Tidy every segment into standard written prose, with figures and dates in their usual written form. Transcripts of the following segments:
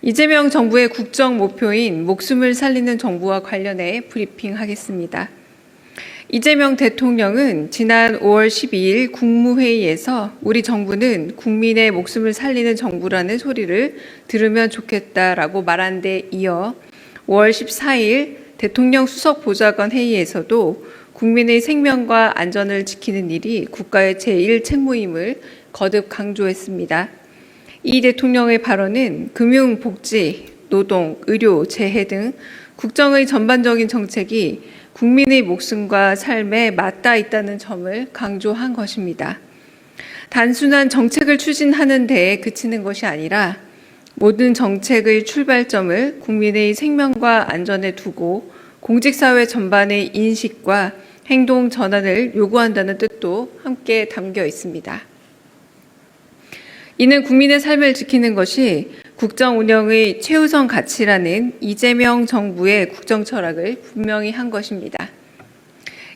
이재명 정부의 국정 목표인 목숨을 살리는 정부와 관련해 브리핑하겠습니다. 이재명 대통령은 지난 5월 12일 국무회의에서 우리 정부는 국민의 목숨을 살리는 정부라는 소리를 들으면 좋겠다라고 말한 데 이어 5월 14일 대통령 수석보좌관 회의에서도 국민의 생명과 안전을 지키는 일이 국가의 제1 책무임을 거듭 강조했습니다. 이 대통령의 발언은 금융, 복지, 노동, 의료, 재해 등 국정의 전반적인 정책이 국민의 목숨과 삶에 맞닿아 있다는 점을 강조한 것입니다. 단순한 정책을 추진하는 데에 그치는 것이 아니라 모든 정책의 출발점을 국민의 생명과 안전에 두고 공직사회 전반의 인식과 행동 전환을 요구한다는 뜻도 함께 담겨 있습니다. 이는 국민의 삶을 지키는 것이 국정 운영의 최우선 가치라는 이재명 정부의 국정 철학을 분명히 한 것입니다.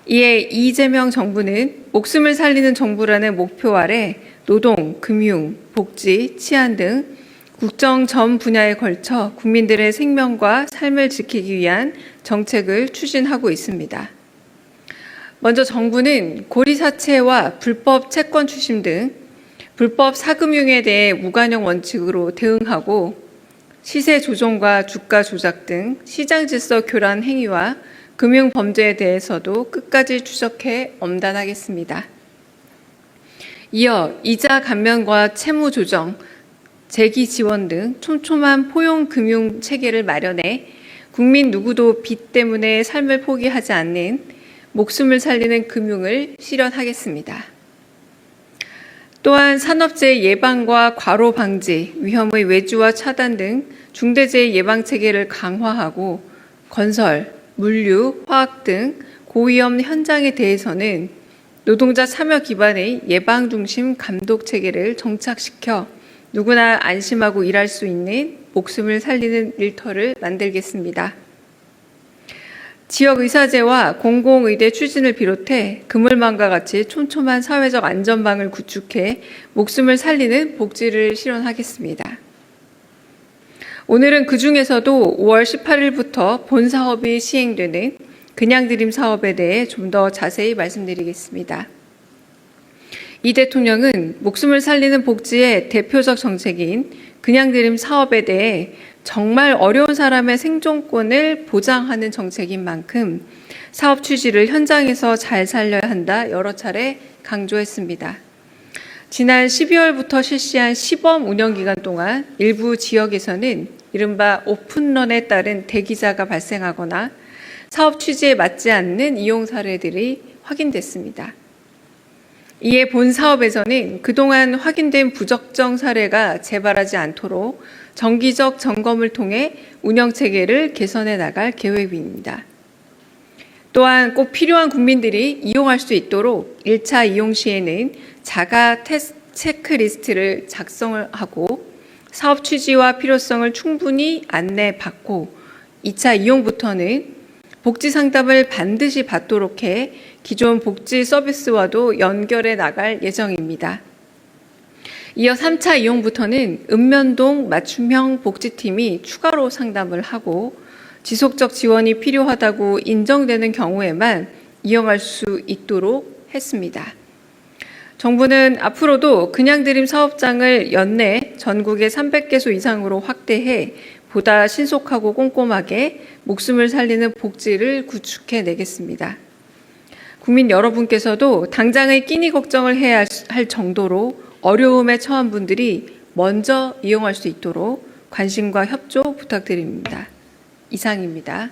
이에 이재명 정부는 목숨을 살리는 정부라는 목표 아래 노동, 금융, 복지, 치안 등 국정 전 분야에 걸쳐 국민들의 생명과 삶을 지키기 위한 정책을 추진하고 있습니다. 먼저 정부는 고리사채와 불법 채권 추심 등 불법 사금융에 대해 무관용 원칙으로 대응하고 시세 조종과 주가 조작 등 시장 질서 교란 행위와 금융 범죄에 대해서도 끝까지 추적해 엄단하겠습니다. 이어 이자 감면과 채무 조정, 재기 지원 등 촘촘한 포용 금융 체계를 마련해 국민 누구도 빚 때문에 삶을 포기하지 않는 목숨을 살리는 금융을 실현하겠습니다. 또한 산업재해 예방과 과로 방지, 위험의 외주화 차단 등 중대재해 예방 체계를 강화하고 건설, 물류, 화학 등 고위험 현장에 대해서는 노동자 참여 기반의 예방 중심 감독 체계를 정착시켜 누구나 안심하고 일할 수 있는 목숨을 살리는 일터를 만들겠습니다. 지역의사제와 공공의대 추진을 비롯해 그물망과 같이 촘촘한 사회적 안전망을 구축해 목숨을 살리는 복지를 실현하겠습니다. 오늘은 그중에서도 5월 18일부터 본 사업이 시행되는 그냥드림 사업에 대해 좀 더 자세히 말씀드리겠습니다. 이 대통령은 목숨을 살리는 복지의 대표적 정책인 그냥드림 사업에 대해 정말 어려운 사람의 생존권을 보장하는 정책인 만큼 사업 취지를 현장에서 잘 살려야 한다 여러 차례 강조했습니다. 지난 12월부터 실시한 시범 운영 기간 동안 일부 지역에서는 이른바 오픈런에 따른 대기자가 발생하거나 사업 취지에 맞지 않는 이용 사례들이 확인됐습니다. 이에 본 사업에서는 그동안 확인된 부적정 사례가 재발하지 않도록 정기적 점검을 통해 운영체계를 개선해 나갈 계획입니다. 또한 꼭 필요한 국민들이 이용할 수 있도록 1차 이용 시에는 자가 체크리스트를 작성을 하고 사업 취지와 필요성을 충분히 안내받고 2차 이용부터는 복지 상담을 반드시 받도록 해 기존 복지 서비스와도 연결해 나갈 예정입니다. 이어 3차 이용부터는 읍면동 맞춤형 복지팀이 추가로 상담을 하고 지속적 지원이 필요하다고 인정되는 경우에만 이용할 수 있도록 했습니다. 정부는 앞으로도 그냥드림 사업장을 연내 전국에 300개소 이상으로 확대해 보다 신속하고 꼼꼼하게 목숨을 살리는 복지를 구축해 내겠습니다. 국민 여러분께서도 당장의 끼니 걱정을 해야 할 정도로 어려움에 처한 분들이 먼저 이용할 수 있도록 관심과 협조 부탁드립니다. 이상입니다.